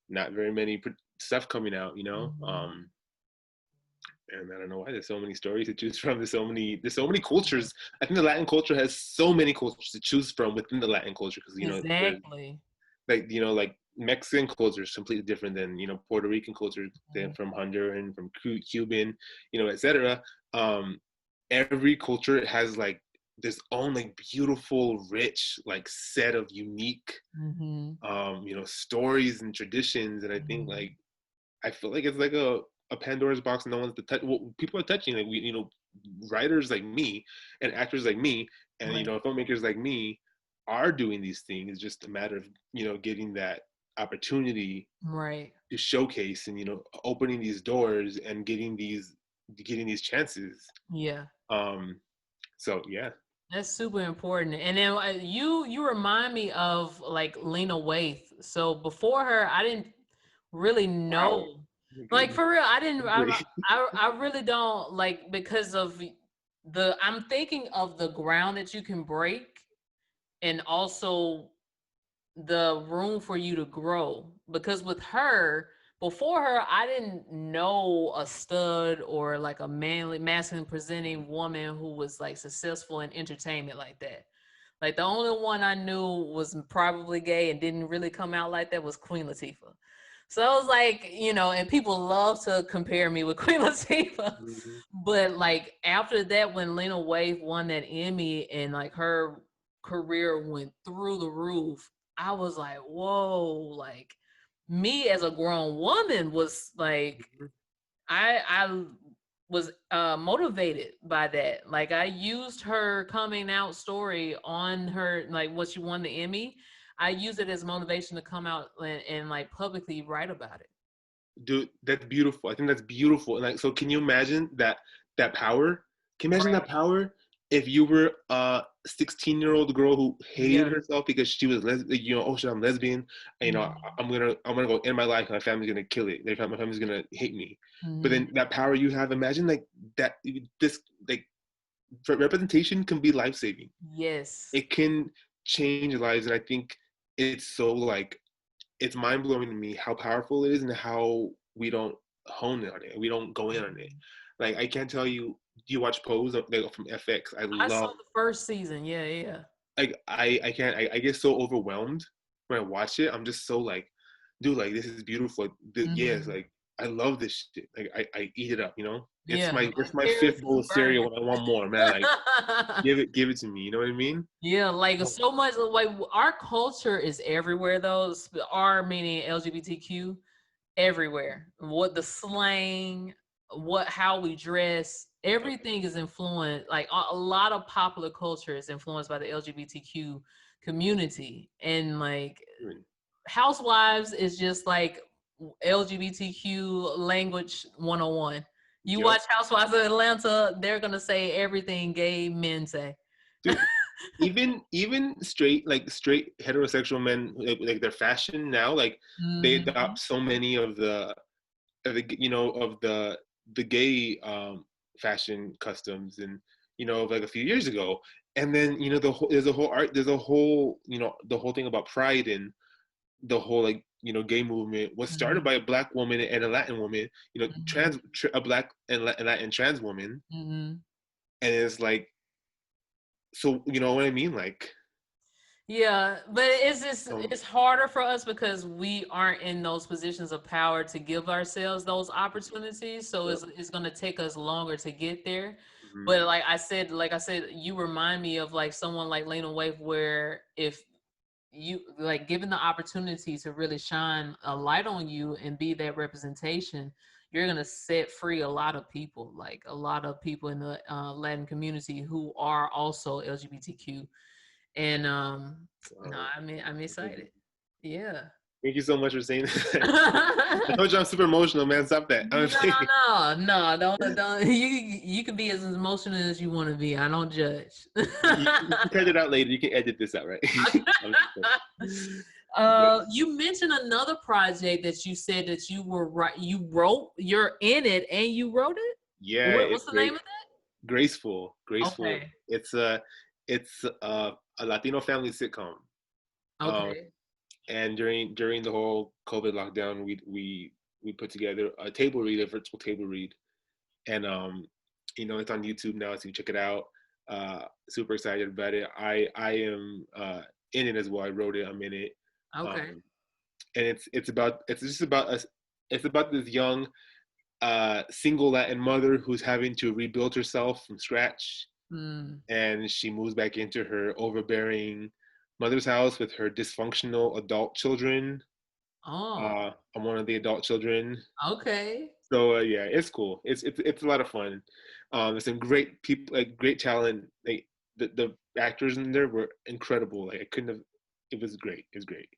not very many stuff coming out. You know, Mhm. and I don't know why there's so many stories to choose from. There's so many cultures. I think the Latin culture has so many cultures to choose from within the Latin culture because you know there's Exactly. like you know like Mexican culture is completely different than you know Puerto Rican culture, than Mhm. from Honduran, from Cuban, you know, etc. Um, every culture has like this own like beautiful, rich like set of unique Mhm. you know stories and traditions, and I think Mhm. like I feel like it's like a Pandora's box no one's to touch. Well, people are touching like we, you know, writers like me and actors like me and you Right. know filmmakers like me are doing these things. It's just a matter of you know getting that opportunity Right. to showcase and you know opening these doors and getting these chances. Yeah. Um, so yeah. That's super important. And then you remind me of like Lena Waithe. So before her, I didn't really Wow. know. Like Okay. for real, I didn't. Great. I really don't like because of the. I'm thinking of the ground that you can break, and also the room for you to grow. Because with her, before her, I didn't know a stud or like a manly, masculine presenting woman who was like successful in entertainment like that. Like the only one I knew was probably gay and didn't really come out like that was Queen Latifah. So I was like, you know, and people love to compare me with Queen Latifah. Mhm. But like after that, when Lena Waithe won that Emmy and like her career went through the roof, I was like, whoa, like me as a grown woman was like I was motivated by that. Like I used her coming out story on her like what she won the Emmy. I used it as motivation to come out and like publicly write about it. Dude, that's beautiful. I think that's beautiful. And like, so can you imagine that power? Can you imagine Right. that power if you were a 16-year-old girl who hated Yeah. herself because she was lesbian, you know, oh shit, I'm lesbian. And, you know, Mhm. I'm gonna go end my life and my family's gonna kill it. My family's gonna hate me. But Mhm. then that power you have, imagine like that this like representation can be life saving. Yes. It can change lives, and I think it's so like it's mind blowing to me how powerful it is and how we don't hone in on it. We don't go in on it. Mhm. Like I can't tell you. Do you watch Pose like, from FX? I I saw love. the first season. Yeah, yeah. Like I can't. I get so overwhelmed when I watch it. I'm just so like, dude, like this is beautiful. Yes, Mhm. like I love this shit. Like I eat it up. You know, Yeah, it's like my fifth Paris bowl is of cereal burning. when I want more, man. Like give it to me. You know what I mean? Yeah, like so much like our culture is everywhere though. Our meaning LGBTQ everywhere. What the slang, what how we dress, everything is influenced. Like a lot of popular culture is influenced by the LGBTQ community, and like Housewives is just like LGBTQ language 101. You Yep. watch Housewives of Atlanta, they're gonna say everything gay men say. Dude, even straight heterosexual men like their fashion now like they adopt Mhm. so many of the you know of the gay fashion customs and like a few years ago. And then there's a whole art, there's a whole the whole thing about pride, and the whole like gay movement was started by a black woman and a Latin woman, a black and Latin trans woman, Mm-hmm. and it's like, so you know what I mean, like. Yeah, but um, it's harder for us because we aren't in those positions of power to give ourselves those opportunities. So yeah. it's gonna take us longer to get there. Mhm. But like I said, you remind me of like someone like Lena Waithe, where if you like given the opportunity to really shine a light on you and be that representation, you're gonna set free a lot of people, like a lot of people in the Latin community who are also LGBTQ. And no, Wow. I'm excited. Yeah. Thank you so much for saying that. I told you I'm super emotional, man. Stop that. I'm No, kidding. no, don't. You can be as emotional as you want to be. I don't judge. You can cut it out later. You can edit this out, right? I'm just kidding. But You mentioned another project that you said that you were right. You wrote. You're in it, and you wrote it. yeah, it's What's the name great. of Graceful, that? graceful. Okay. It's a Latino family sitcom. Um, Okay. and during the whole COVID lockdown, we put together a table read, a virtual table read, and it's on YouTube now, so you check it out. Super excited about it. I am in it as well. I wrote it. I'm in it. Okay. Um, and it's just about us. It's about this young single Latin mother who's having to rebuild herself from scratch, Mm. and she moves back into her overbearing mother's house with her dysfunctional adult children. Oh. I'm one of the adult children. Okay. So yeah, it's cool. It's a lot of fun. There's some great people, like great talent. Like the actors in there were incredible. Like I couldn't have. It was great. It was great.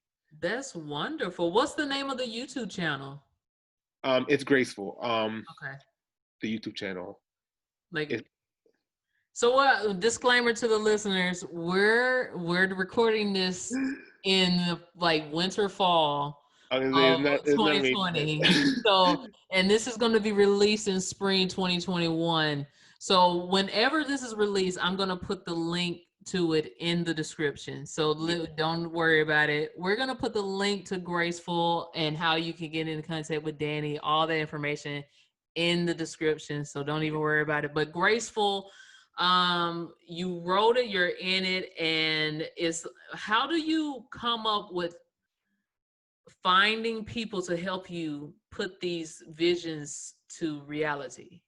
That's wonderful. What's the name of the YouTube channel? It's graceful. Okay. The YouTube channel. Like, It, so what? Disclaimer to the listeners: we're recording this in like winter fall honestly, of it's not made 2020. yet. So, and this is going to be released in spring 2021. So, whenever this is released, I'm going to put the link to it in the description. So, don't worry about it. We're going to put the link to Graceful and how you can get in contact with Danny, all that information in the description. So, don't even worry about it. But Graceful, you wrote it, you're in it, and it's how do you come up with finding people to help you put these visions to reality?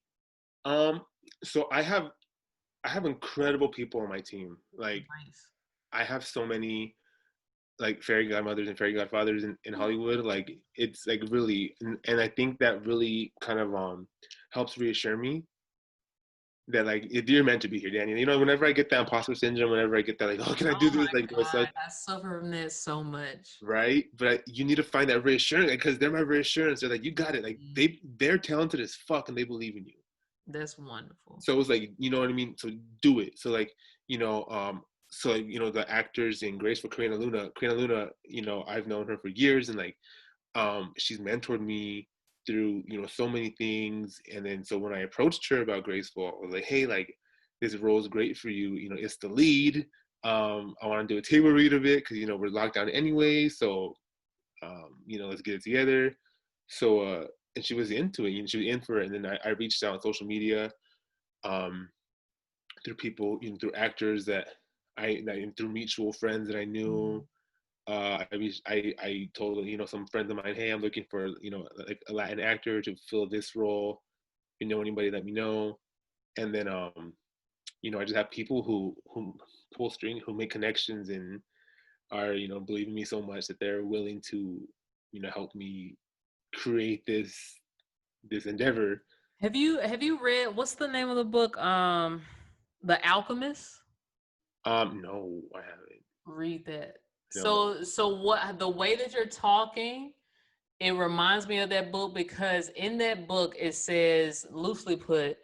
um, so I have incredible people on my team. Like Nice. I have so many like fairy godmothers and fairy godfathers in Hollywood. Like it's like really, and I think that really kind of helps reassure me that like if you're meant to be here, Danny. Whenever I get that imposter syndrome, whenever I get that like, oh, can I do Oh this? my Like, it's God, such I suffer from this so much. right, but you need to find that reassurance because they're my reassurance. They're like, you got it. Like Mm, they're talented as fuck and they believe in you. that's wonderful. So it's like, you know what I mean? So do it. So like, the actors in Grace for Karina Luna, I've known her for years, and like she's mentored me through, so many things. And then so when I approached her about Graceful, I was like, hey, like this role is great for you. It's the lead. I want to do a table read of it because we're locked down anyway. So let's get it together. So and she was into it, she was in for it. And then I reached out on social media, um, through people, through actors through mutual friends that I Mm. knew. I told some friends of mine, hey, I'm looking for like a Latin actor to fill this role. If you know anybody, let me know. And then I just have people who pull string, who make connections, and are believe in me so much that they're willing to help me create this endeavor. Have you read what's the name of the book? The Alchemist? No, I haven't. Read that. No. So what the way that you're talking, it reminds me of that book because in that book it says, loosely put,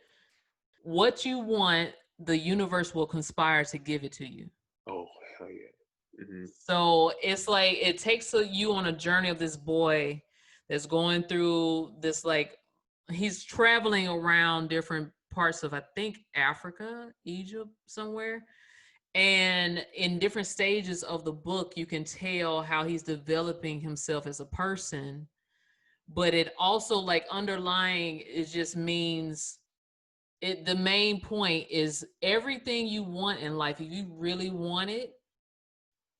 what you want, the universe will conspire to give it to you. Oh, hell yeah. So it's like it takes you on a journey of this boy that's going through this, like he's traveling around different parts of, I think, Africa, Egypt, somewhere. And in different stages of the book, you can tell how he's developing himself as a person. But it also, like, underlying, it just means it. The main point is everything you want in life. If you really want it,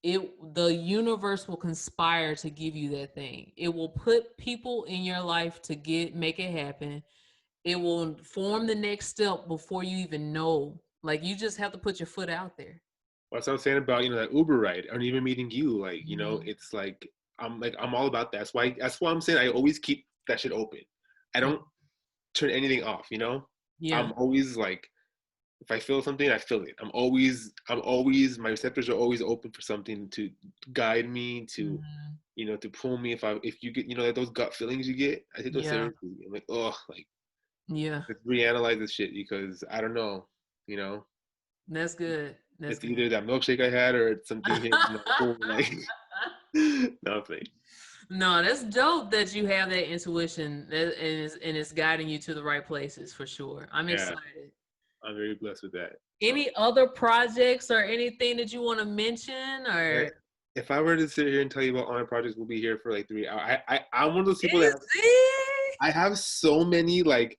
the universe will conspire to give you that thing. It will put people in your life to make it happen. It will form the next step before you even know. Like, you just have to put your foot out there. That's what I'm saying about, that Uber ride, or even meeting you. Like, Mhm. it's like I'm all about that. That's why I'm saying I always keep that shit open. I don't turn anything off. Yeah. I'm always like, if I feel something, I feel it. My receptors are always open for something to guide me, to Mhm. to pull me. If you get, like those gut feelings you get, I take those Yeah. seriously. I'm like, oh, like, Yeah. let's reanalyze this shit, because I don't know, That's good. That's it's good. either that milkshake I had, or it's something here, like nothing. No, that's dope that you have that intuition and it's guiding you to the right places for sure. I'm Yeah, excited. I'm very blessed with that. Any other projects or anything that you want to mention, Eh, or if I were to sit here and tell you about all my projects, we'll be here for like 3 hours. I'm one of those people that is it? I have so many, like,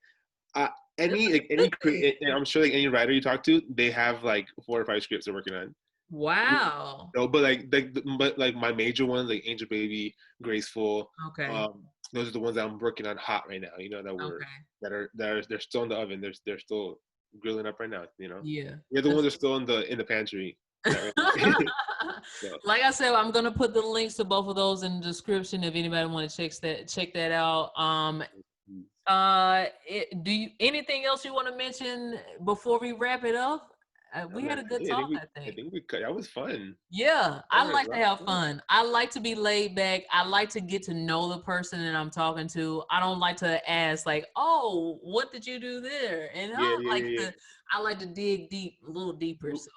uh, That's a any good thing. and I'm sure, like, any writer you talk to, they have like 4 or 5 scripts they're working on. Wow. No, but like my major ones, like Angel Baby, Graceful, Okay. um, those are the ones that I'm working on hot right now. Okay. They're still in the oven. They're still grilling up right now. Yeah. The other ones are still in the pantry. Not right now. So, Like I said, I'm gonna put the links to both of those in the description if anybody want to check that out. Do you anything else you want to mention before we wrap it up? We had a good I think talk, we I I think. think we cut. That was fun. Yeah, That I was a like to lot have of fun. fun. I like to be laid back. I like to get to know the person that I'm talking to. I don't like to ask like, "Oh, what did you do there?" And Yeah, yeah, yeah, I like to dig deep, a little deeper. yeah. So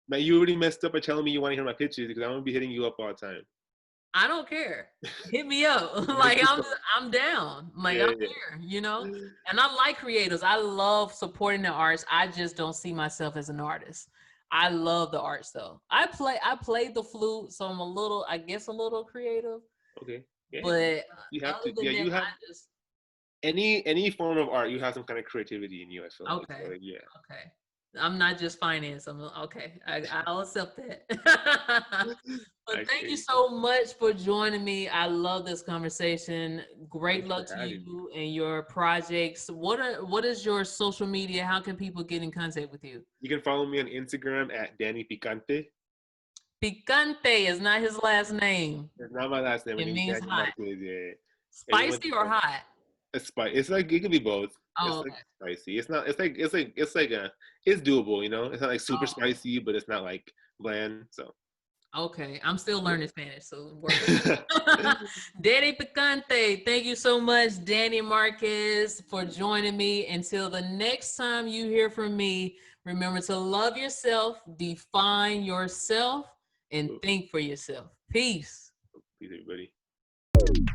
Now you already messed up by telling me you want to hear my pitches, because I'm gonna be hitting you up all the time. I don't care. Hit me up. Hit Like you up. I'm down. Like Yeah, I'm yeah. here. And I like creators. I love supporting the arts. I just don't see myself as an artist. I love the arts though. I played the flute, so I'm I guess a little creative. Okay. Yeah. But You have other to. Yeah, than that, you have I just any form of art. You have some kind of creativity in you, I feel like. So, okay. like, yeah. Okay. I'm not just finance. I'm okay. I'll accept that. But I thank you agree. so much for joining me. I love this conversation. Great Thanks for luck to having me. you and your projects. What is your social media? How can people get in contact with you? You can follow me on Instagram at Danny Picante. Picante is not his last name. It's not my last name. My It name is means Danny hot. Marquez. Yeah. Anyone, Spicy or hot? it's spicy. It's like, it could be both. Oh, It's like okay. spicy. It's not. It's doable. It's not like super Oh, spicy, but it's not like bland. So okay. I'm still yeah. learning Spanish, so work with me. Danny Picante, thank you so much, Danny Marquez, for joining me. Until the next time you hear from me, remember to love yourself, define yourself, and think for yourself. Peace. Peace, everybody.